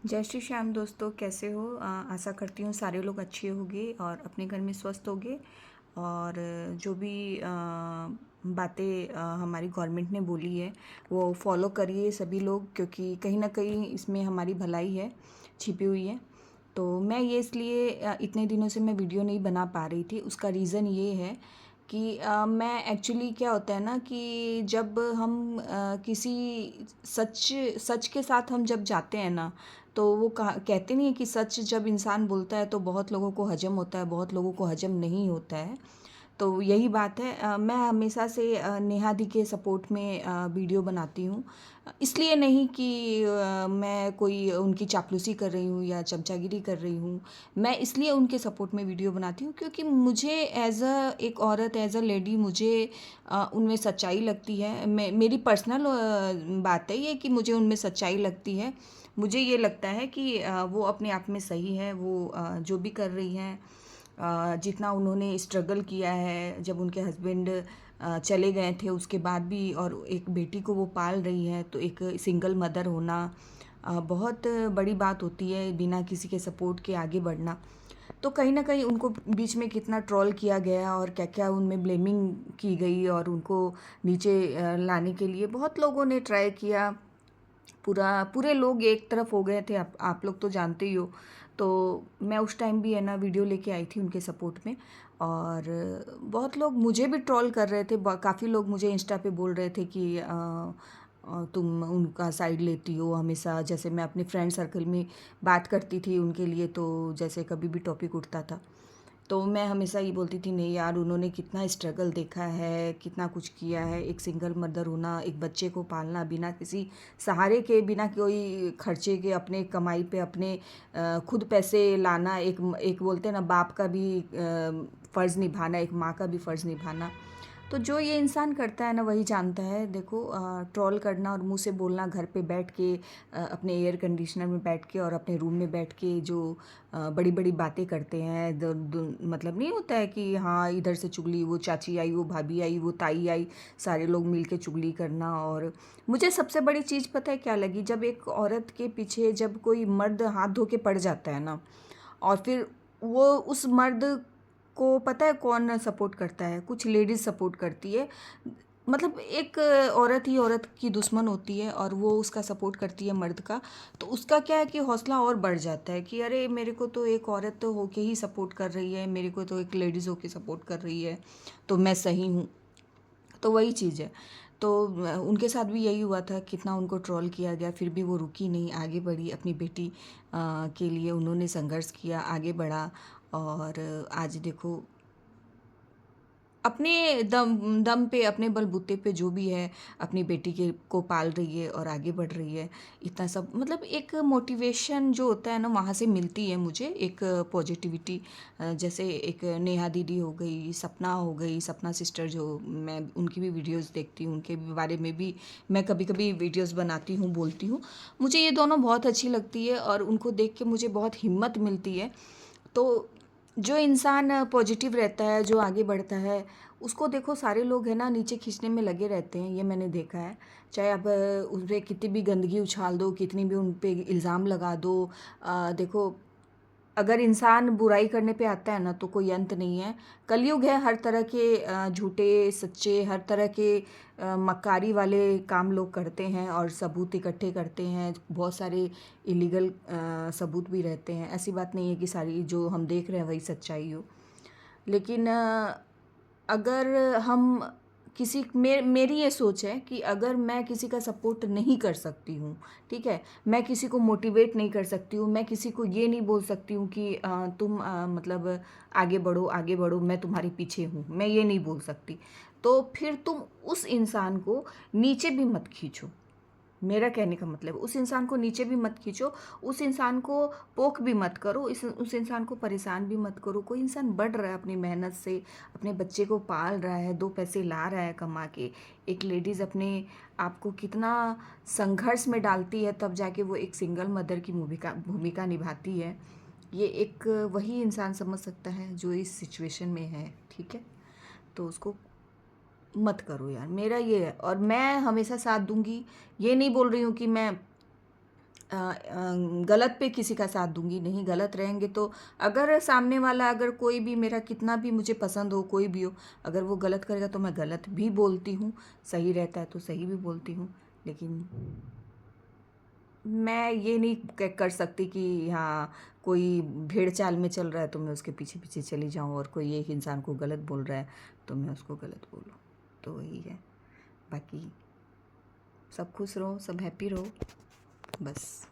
जय श्री श्याम दोस्तों, कैसे हो? आशा करती हूँ सारे लोग अच्छे होंगे और अपने घर में स्वस्थ होंगे। और जो भी बातें हमारी गवर्नमेंट ने बोली है वो फॉलो करिए सभी लोग, क्योंकि कहीं ना कहीं इसमें हमारी भलाई है छिपी हुई है। तो मैं ये इसलिए इतने दिनों से मैं वीडियो नहीं बना पा रही थी, उसका रीज़न ये है कि मैं एक्चुअली क्या होता है ना कि जब हम किसी सच सच के साथ हम जब जाते हैं ना, तो वो कहते नहीं है कि सच जब इंसान बोलता है तो बहुत लोगों को हजम होता है, बहुत लोगों को हजम नहीं होता है। तो यही बात है। मैं हमेशा से नेहा दी के सपोर्ट में वीडियो बनाती हूँ। इसलिए नहीं कि मैं कोई उनकी चापलूसी कर रही हूँ या चमचागिरी कर रही हूँ। मैं इसलिए उनके सपोर्ट में वीडियो बनाती हूँ क्योंकि मुझे एज अ एक औरत, एज अ लेडी, मुझे उनमें सच्चाई लगती है। मेरी पर्सनल बात है ये कि मुझे उनमें सच्चाई लगती है। मुझे ये लगता है कि वो अपने आप में सही है। वो जो भी कर रही हैं, जितना उन्होंने स्ट्रगल किया है, जब उनके हस्बैंड चले गए थे उसके बाद भी, और एक बेटी को वो पाल रही है, तो एक सिंगल मदर होना बहुत बड़ी बात होती है, बिना किसी के सपोर्ट के आगे बढ़ना। तो कहीं ना कहीं उनको बीच में कितना ट्रोल किया गया और क्या क्या उनमें ब्लेमिंग की गई, और उनको नीचे लाने के लिए बहुत लोगों ने ट्राई किया। पूरे लोग एक तरफ हो गए थे, आप लोग तो जानते ही हो। तो मैं उस टाइम भी है ना वीडियो लेके आई थी उनके सपोर्ट में। और बहुत लोग मुझे भी ट्रोल कर रहे थे, काफ़ी लोग मुझे इंस्टा पे बोल रहे थे कि तुम उनका साइड लेती हो हमेशा। जैसे मैं अपने फ्रेंड सर्कल में बात करती थी उनके लिए, तो जैसे कभी भी टॉपिक उठता था तो मैं हमेशा ये बोलती थी, नहीं यार, उन्होंने कितना स्ट्रगल देखा है, कितना कुछ किया है। एक सिंगल मदर होना, एक बच्चे को पालना बिना किसी सहारे के, बिना कोई खर्चे के, अपने कमाई पे अपने खुद पैसे लाना, एक एक बोलते हैं ना, बाप का भी फ़र्ज़ निभाना, एक माँ का भी फ़र्ज़ निभाना। तो जो ये इंसान करता है ना वही जानता है। देखो, ट्रोल करना और मुंह से बोलना, घर पे बैठ के अपने एयर कंडीशनर में बैठ के और अपने रूम में बैठ के जो बड़ी बड़ी बातें करते हैं, मतलब नहीं होता है कि हाँ इधर से चुगली, वो चाची आई, वो भाभी आई, वो ताई आई, सारे लोग मिल के चुगली करना। और मुझे सबसे बड़ी चीज़ पता है क्या लगी? जब एक औरत के पीछे जब कोई मर्द हाथ धो के पड़ जाता है ना, और फिर वो उस मर्द को पता है कौन सपोर्ट करता है? कुछ लेडीज़ सपोर्ट करती है। मतलब एक औरत ही औरत की दुश्मन होती है और वो उसका सपोर्ट करती है मर्द का। तो उसका क्या है कि हौसला और बढ़ जाता है कि अरे मेरे को तो एक औरत तो होके ही सपोर्ट कर रही है, मेरे को तो एक लेडीज़ होके सपोर्ट कर रही है, तो मैं सही हूँ। तो वही चीज़ है। तो उनके साथ भी यही हुआ था, कितना उनको ट्रोल किया गया, फिर भी वो रुकी नहीं, आगे बढ़ी। अपनी बेटी के लिए उन्होंने संघर्ष किया, आगे बढ़ा। और आज देखो, अपने दम दम पे, अपने बलबूते पे जो भी है, अपनी बेटी के को पाल रही है और आगे बढ़ रही है। इतना सब मतलब एक मोटिवेशन जो होता है ना वहाँ से मिलती है मुझे, एक पॉजिटिविटी। जैसे एक नेहा दीदी हो गई, सपना हो गई, सपना सिस्टर, जो मैं उनकी भी वीडियोस देखती हूँ, उनके बारे में भी मैं कभी कभी वीडियोस बनाती हूँ, बोलती हूँ। मुझे ये दोनों बहुत अच्छी लगती है और उनको देख के मुझे बहुत हिम्मत मिलती है। तो जो इंसान पॉजिटिव रहता है, जो आगे बढ़ता है, उसको देखो सारे लोग है ना नीचे खींचने में लगे रहते हैं, ये मैंने देखा है। चाहे आप उन पे कितनी भी गंदगी उछाल दो, कितनी भी उन पे इल्ज़ाम लगा दो। देखो, अगर इंसान बुराई करने पे आता है ना तो कोई अंत नहीं है। कलयुग है, हर तरह के झूठे सच्चे, हर तरह के मक्कारी वाले काम लोग करते हैं और सबूत इकट्ठे करते हैं। बहुत सारे इलीगल सबूत भी रहते हैं। ऐसी बात नहीं है कि सारी जो हम देख रहे हैं वही सच्चाई हो। लेकिन अगर हम मेरी ये सोच है कि अगर मैं किसी का सपोर्ट नहीं कर सकती हूँ, ठीक है, मैं किसी को मोटिवेट नहीं कर सकती हूँ, मैं किसी को ये नहीं बोल सकती हूँ कि तुम मतलब आगे बढ़ो, मैं तुम्हारे पीछे हूँ, मैं ये नहीं बोल सकती। तो फिर तुम उस इंसान को नीचे भी मत खींचो। मेरा कहने का मतलब, उस इंसान को नीचे भी मत खींचो, उस इंसान को पोक भी मत करो, उस इंसान को परेशान भी मत करो। कोई इंसान बढ़ रहा है अपनी मेहनत से, अपने बच्चे को पाल रहा है, दो पैसे ला रहा है कमा के। एक लेडीज़ अपने आप को कितना संघर्ष में डालती है, तब जाके वो एक सिंगल मदर की भूमिका भूमिका निभाती है। ये एक वही इंसान समझ सकता है जो इस सिचुएशन में है, ठीक है। तो उसको मत करो यार, मेरा ये है। और मैं हमेशा साथ दूंगी। ये नहीं बोल रही हूँ कि मैं गलत पे किसी का साथ दूंगी नहीं। गलत रहेंगे तो अगर सामने वाला, अगर कोई भी मेरा कितना भी मुझे पसंद हो, कोई भी हो, अगर वो गलत करेगा तो मैं गलत भी बोलती हूँ, सही रहता है तो सही भी बोलती हूँ। लेकिन मैं ये नहीं कर सकती कि हाँ, कोई भेड़ चाल में चल रहा है तो मैं उसके पीछे पीछे चली जाऊँ, और कोई एक इंसान को गलत बोल रहा है तो मैं उसको गलत बोलूँ। तो वही है। बाकी सब खुश रहो, सब हैप्पी रहो, बस।